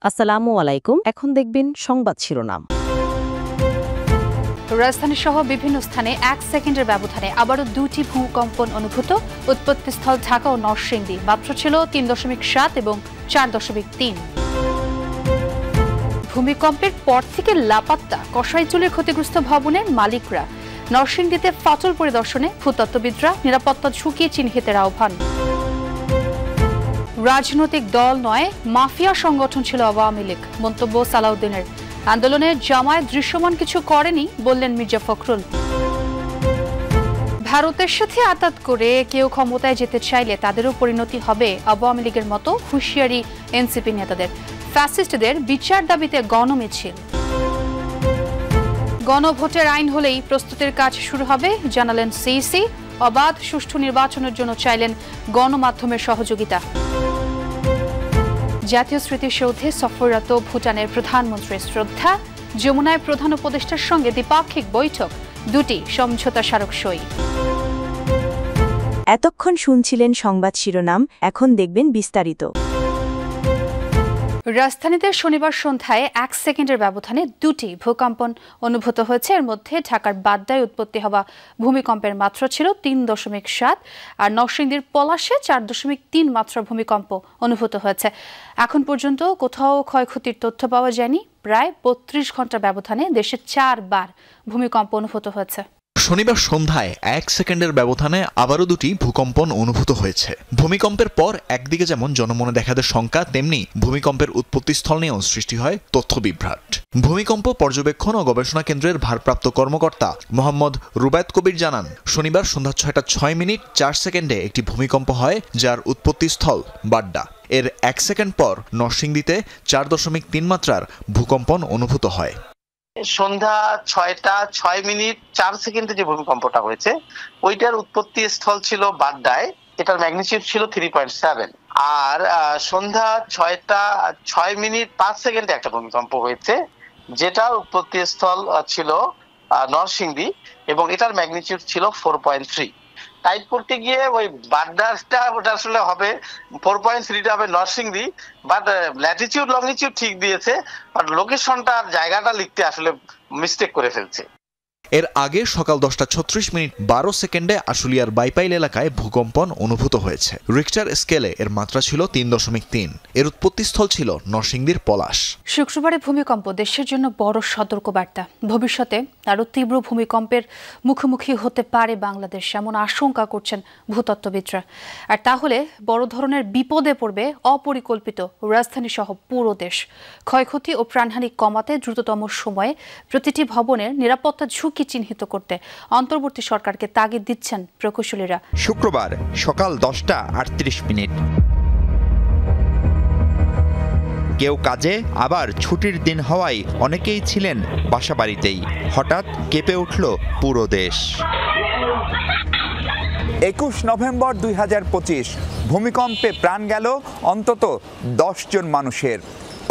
আসসালামু আলাইকুম। এখন দেখবেন সংবাদ শিরোনাম। রাজধানী সহ বিভিন্ন স্থানে 1 সেকেন্ডের ব্যবধানে আবারও 2টি ভূকম্পন অনুভূত। উৎপত্তিস্থল ঢাকা ও নরসিংদী। মাত্রা ছিল 3.7 এবং 4.3। ভূমিকম্পের পর থেকে লাপাত্তা কসাইচুলের ক্ষতিগ্রস্ত ভবনের মালিকরা। নরসিংদীতে ফাটল পরিদর্শনে ভূতত্ত্ববিদরা। নিরাপত্তা ঝুঁকি চিহ্নিতের আহ্বান। রাজনৈতিক দল নয়, মাফিয়া সংগঠন ছিল আওয়ামী লীগ, মন্তব্য সালাউদ্দিনের। আন্দোলনে জামায়াত দৃশ্যমান কিছু করেনি বললেন মির্জা ফখরুল। ভারতের সাথে আঁতাত করে কেউ ক্ষমতায় যেতে চাইলে তাদেরও পরিণতি হবে আওয়ামী লীগের মতো, হুঁশিয়ারি এনসিপি নেতাদের। ফ্যাসিস্টদের বিচার দাবিতে গণমিছিল। গণভোটের আইন হলেই প্রস্তুতির কাজ শুরু হবে জানালেন সিইসি। অবাধ সুষ্ঠু নির্বাচনের জন্য চাইলেন গণমাধ্যমের সহযোগিতা। জাতীয় স্মৃতিসৌধে সফররত ভুটানের প্রধানমন্ত্রীর শ্রদ্ধা। যমুনায় প্রধান উপদেষ্টার সঙ্গে দ্বিপাক্ষিক বৈঠক, 2টি সমঝোতা স্মারক সই। এতক্ষণ শুনছিলেন সংবাদ শিরোনাম, এখন দেখবেন বিস্তারিত। রাজধানীতে শনিবার সন্ধ্যায় 1 সেকেন্ডের ব্যবধানে 2টি ভূকম্পন অনুভূত হয়েছে। এর মধ্যে ঢাকার বাড্ডায় উৎপত্তি হওয়া ভূমিকম্পের মাত্রা ছিল 3.7 আর নরসিংদীর পলাশে 4.3 মাত্রা ভূমিকম্প অনুভূত হয়েছে। এখন পর্যন্ত কোথাও ক্ষয়ক্ষতির তথ্য পাওয়া যায়নি। প্রায় 32 ঘন্টা ব্যবধানে দেশে 4 বার ভূমিকম্প অনুভূত হয়েছে। শনিবার সন্ধ্যায় 1 সেকেন্ডের ব্যবধানে আবারও 2টি ভূকম্পন অনুভূত হয়েছে। ভূমিকম্পের পর একদিকে যেমন জনমনে দেখা দেয় শঙ্কা, তেমনি ভূমিকম্পের উৎপত্তিস্থল নিয়েও সৃষ্টি হয় তথ্য বিভ্রাট। ভূমিকম্প পর্যবেক্ষণ ও গবেষণা কেন্দ্রের ভারপ্রাপ্ত কর্মকর্তা মোহাম্মদ রুবায়েত কবির জানান, শনিবার সন্ধ্যা 6টা 6 মিনিট 4 সেকেন্ডে একটি ভূমিকম্প হয়, যার উৎপত্তিস্থল বাড্ডা। এর 1 সেকেন্ড পর নরসিংদীতে 4.3 মাত্রার ভূকম্পন অনুভূত হয়। সন্ধ্যা 6টা 6 মিনিট 4 সেকেন্ডে যে ভূমিকম্পটা হয়েছে, ওইটার উৎপত্তি স্থল ছিল বাড্ডায়। এটার ম্যাগনিটিউড ছিল 3.7। আর সন্ধ্যা 6টা 6 মিনিট 5 সেকেন্ডে একটা ভূমিকম্প হয়েছে, যেটা উৎপত্তি স্থল ছিল নরসিংদী, এবং এটার ম্যাগনিটিউড ছিল 4.3। টাইপ করতে গিয়ে ওই বাড্ডাটা ওটা আসলে হবে 4.3টা হবে নরসিংদী, বাট ল্যাটিটিউড লংটিটিউড ঠিক দিয়েছে, বাট লোকেশনটা জায়গাটা লিখতে আসলে মিস্টেক করে ফেলছে। এর আগে সকাল 10টা 36 মিনিট 12 সেকেন্ডে আশুলিয়ার বাইপাইল এলাকায় ভূকম্পন অনুভূত হয়েছে। রিক্টার স্কেলে এর মাত্রা ছিল 3.3। এর উৎপত্তিস্থল ছিল নরসিংদীর পলাশ। শুক্রবারে ভূমিকম্প দেশের জন্য বড় সতর্কবার্তা। ভবিষ্যতে আরও তীব্র ভূমিকম্পের মুখোমুখি হতে পারে বাংলাদেশ, এমন আশঙ্কা করছেন ভূতত্ত্ববিদরা। আর তাহলে বড় ধরনের বিপদে পড়বে অপরিকল্পিত রাজধানী সহ পুরো দেশ। ক্ষয়ক্ষতি ও প্রাণহানি কমাতে দ্রুততম সময়ে প্রতিটি ভবনের নিরাপত্তা ঝুঁকি চিহ্নিত করতে অন্তর্বর্তী সরকারকে তাগিদ দিচ্ছেন প্রকৌশলীরা। শুক্রবার সকাল 10টা 38 মিনিট। কেউ কাজে, আবার ছুটির দিন হওয়ায় অনেকেই ছিলেন বাসাবাড়িতেই। হঠাৎ কেঁপে উঠল পুরো দেশ। 21 নভেম্বর 2025 ভূমিকম্পে প্রাণ গেল অন্তত 10 জন মানুষের।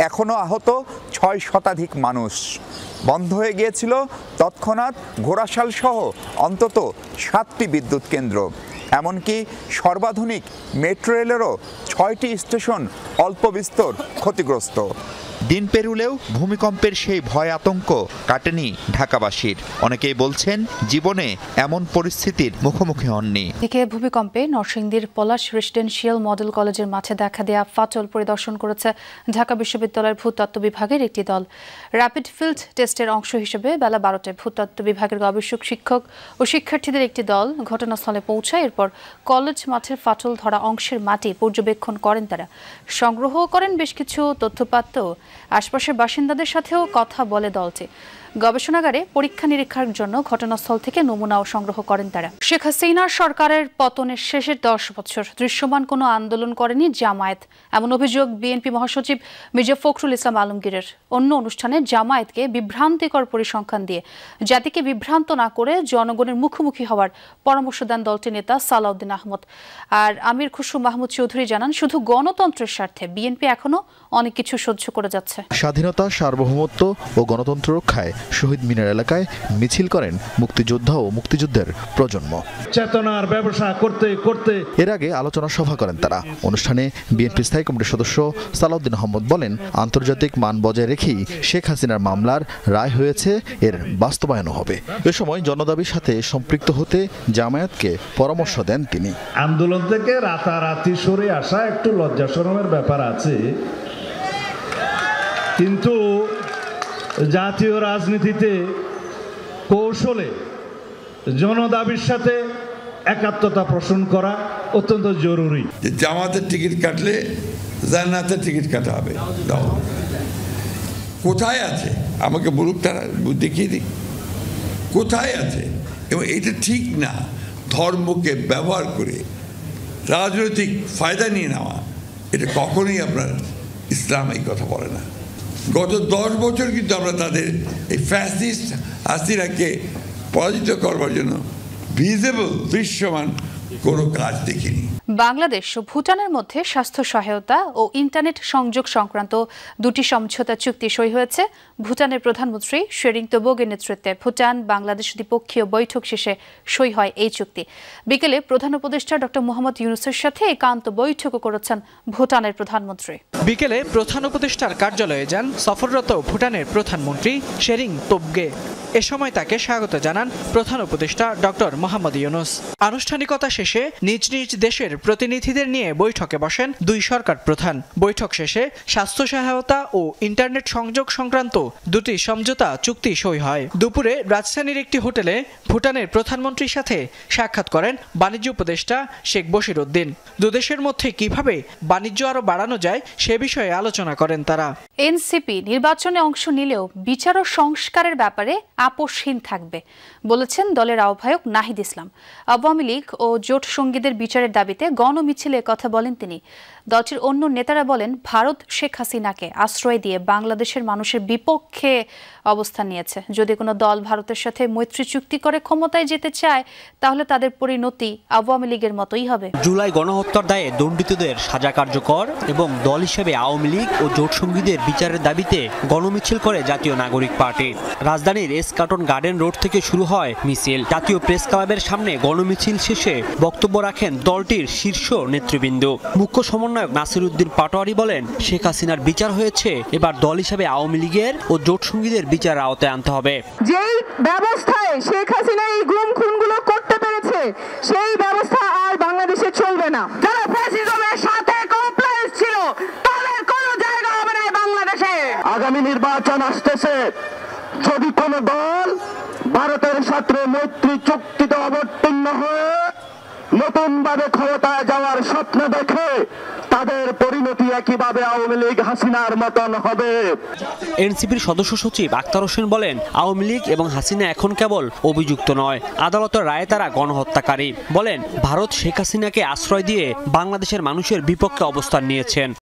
এখনও আহত 6 শতাধিক মানুষ। বন্ধ হয়ে গিয়েছিল তৎক্ষণাৎ ঘোড়াশাল সহ অন্তত 7টি বিদ্যুৎ কেন্দ্র। এমনকি সর্বাধুনিক মেট্রো রেলেরও 6টি স্টেশন অল্প বিস্তর ক্ষতিগ্রস্ত। দিন পেরুলেও ভূমিকম্পের সেই ভয় আতঙ্ক কাটেনি ঢাকাবাসীর। অনেকেই বলছেন জীবনে এমন পরিস্থিতির মুখোমুখি হননি। এদিকে ভূমিকম্পে নরসিংদীর পলাশ রেসিডেন্সিয়াল মডেল কলেজের মাঠে দেখা দেয়া ফাটল পরিদর্শন করেছে ঢাকা বিশ্ববিদ্যালয়ের ভূতত্ত্ব বিভাগের একটি দল। র্যাপিড ফিল্ড টেস্টের অংশ হিসেবে বেলা 12টায় ভূতত্ত্ব বিভাগের গবেষক, শিক্ষক ও শিক্ষার্থীদের একটি দল ঘটনাস্থলে পৌঁছায়। এরপর কলেজ মাঠের ফাটল ধরা অংশের মাটি পর্যবেক্ষণ করেন তারা। সংগ্রহ করেন বেশ কিছু তথ্যপাত্র। আশপাশের বাসিন্দাদের সাথেও কথা বলে দলটি। গবেষণাগারে পরীক্ষা নিরীক্ষার জন্য ঘটনাস্থল থেকে নমুনাও সংগ্রহ করেন তারা। শেখ হাসিনার সরকারের পতনের শেষের 10 বছর দৃশ্যমান কোনো আন্দোলন করেনি জামায়াত, এমন অভিযোগ বিএনপি মহাসচিব মির্জা ফখরুল ইসলাম আলমগীরের। অন্য অনুষ্ঠানে জামায়াতকে বিভ্রান্তিকর পরিসংখ্যান দিয়ে জাতিকে বিভ্রান্ত না করে জনগণের মুখোমুখি হওয়ার পরামর্শ দেন দলটির নেতা সালাউদ্দিন আহমদ। আর আমির খুসরু মাহমুদ চৌধুরী জানান, শুধু গণতন্ত্রের স্বার্থে বিএনপি এখনো অনেক কিছু সহ্য করে যাচ্ছে। স্বাধীনতা, সার্বভৌমত্ব ও গণতন্ত্র রক্ষায় শহীদ মিনার এলাকায় মিছিল করেন মুক্তিযোদ্ধা ও মুক্তিযুদ্ধের প্রজন্ম। চেতনার ব্যবসা করতে করতে এর আগে আলোচনা সভা করেন তারা। অনুষ্ঠানে বিএনপি স্থায়ী কমিটির সদস্য সালাউদ্দিন আহমদ বলেন, আন্তর্জাতিক মান বজায় রেখেই শেখ হাসিনার মামলার রায় হয়েছে, এর বাস্তবায়নও হবে। এ সময় জনদাবির সাথে সম্পৃক্ত হতে জামায়াতকে পরামর্শ দেন তিনি। আন্দোলন থেকে রাতারাতি সরে আসা একটু লজ্জা শরমের ব্যাপার আছে, কিন্তু জাতীয় রাজনীতিতে কৌশলে জনদাবির সাথে একাত্মতা পোষণ করা অত্যন্ত জরুরি। জামাতের টিকিট কাটলে জান্নাতের টিকিট কাটা হবে। কোথায় আছে আমাকে বলুক, তারা দেখিয়ে দিক কোথায় আছে। এবং এটা ঠিক না ধর্মকে ব্যবহার করে রাজনৈতিক ফায়দা নিয়ে নেওয়া, এটা কখনোই আপনার ইসলাম এই কথা বলে না। গত 10 বছর কিন্তু আমরা তাদের এই ফ্যাসিস্ট হাসিনাকে পরাজিত করবার জন্য ভিজিবল দৃশ্যমান কোনো কাজ দেখিনি। বাংলাদেশ ও ভুটানের মধ্যে স্বাস্থ্য সহায়তা ও ইন্টারনেট সংযোগ সংক্রান্ত দুটি সমঝোতা চুক্তি সই হয়েছে। ভুটানের প্রধানমন্ত্রী শেরিং তোবগের নেতৃত্বে ভুটান বাংলাদেশ দ্বিপক্ষীয় বৈঠক শেষে সই হয় এই চুক্তি। বিকেলে প্রধান উপদেষ্টা ডক্টর মোহাম্মদ ইউনূসের সাথে একান্ত বৈঠকও করেছেন ভুটানের প্রধানমন্ত্রী। বিকেলে প্রধান উপদেষ্টার কার্যালয়ে যান সফররত ভুটানের প্রধানমন্ত্রী শেরিং তোবগে। এ সময় তাকে স্বাগত জানান প্রধান উপদেষ্টা ডক্টর মোহাম্মদ ইউনূস। আনুষ্ঠানিকতা শেষে নিজ নিজ দেশের প্রতিনিধিদের নিয়ে বৈঠকে বসেন দুই সরকার প্রধান। বৈঠক শেষে স্বাস্থ্য সহায়তা ও ইন্টারনেট সংযোগ সংক্রান্ত দুটি সমঝোতা চুক্তি সই হয়। দুপুরে রাজধানীর একটি হোটেলে ভুটানের প্রধানমন্ত্রীর সাথে সাক্ষাৎ করেন বাণিজ্য উপদেষ্টা শেখ বশির উদ্দিন। দুদেশের মধ্যে কিভাবে বাণিজ্য আরও বাড়ানো যায় সে বিষয়ে আলোচনা করেন তারা। এনসিপি নির্বাচনে অংশ নিলেও বিচার ও সংস্কারের ব্যাপারে আপোষহীন থাকবে বলেছেন দলের আহ্বায়ক নাহিদ ইসলাম। আওয়ামী লীগ ও জোট সঙ্গীদের বিচারের দাবিতে গণমিছিলে কথা বলেন তিনি। দলটির অন্য নেতারা বলেন, ভারত শেখ হাসিনাকে আশ্রয় দিয়ে বাংলাদেশের মানুষের বিপক্ষে অবস্থান নিয়েছে। যদি কোনো দল ভারতের সাথে মৈত্রী চুক্তি করে ক্ষমতায় যেতে চায়, তাহলে তাদের পরিণতি আওয়ামী লীগের মতোই হবে। জুলাই গণহত্যার দায়ে দণ্ডিতদের সাজা কার্যকর এবং দল হিসেবে আওয়ামী লীগ ও জোট সঙ্গীদের বিচারের দাবিতে গণমিছিল করে জাতীয় নাগরিক পার্টি। রাজধানীর এসকাটন গার্ডেন রোড থেকে শুরু হয় মিছিল। জাতীয় প্রেস ক্লাবের সামনে গণমিছিল শেষে বক্তব্য রাখেন দলটির শীর্ষ নেতৃবৃন্দ। মুখ্য সমন্বয়ক নাসির উদ্দিন পাটোয়ারি বলেন, শেখ হাসিনার বিচার হয়েছে, এবার দল হিসেবে আওয়ামী লীগের ও জোট সঙ্গীদের বিচার আওতায় আনতে হবে। যেই ব্যবস্থায় শেখ হাসিনা এই গুম খুনগুলো করতে পেরেছে, সেই ব্যবস্থা আর বাংলাদেশে চলবে না। যারা ফ্যাসিজমের সাথে কমপ্লায়েন্স ছিল, তাদের কোনো জায়গা হবে না বাংলাদেশে। আগামী নির্বাচন আসতেছে, যদি কোনো দল ভারতের সাথে মৈত্রী চুক্তিতে অবতীর্ণ হয়ে নতুন ভাবে ক্ষমতায় যাওয়ার স্বপ্ন দেখে, তাদের পরিণতি একইভাবে আওয়ামী লীগ হাসিনার মতন হবে। এনসিপির সদস্য সচিব আক্তার হোসেন বলেন, আওয়ামী লীগ এবং হাসিনা এখন কেবল অভিযুক্ত নয়, আদালতের রায়ে তারা গণহত্যাকারী। বলেন, ভারত শেখ হাসিনাকে আশ্রয় দিয়ে বাংলাদেশের মানুষের বিপক্ষে অবস্থান নিয়েছেন।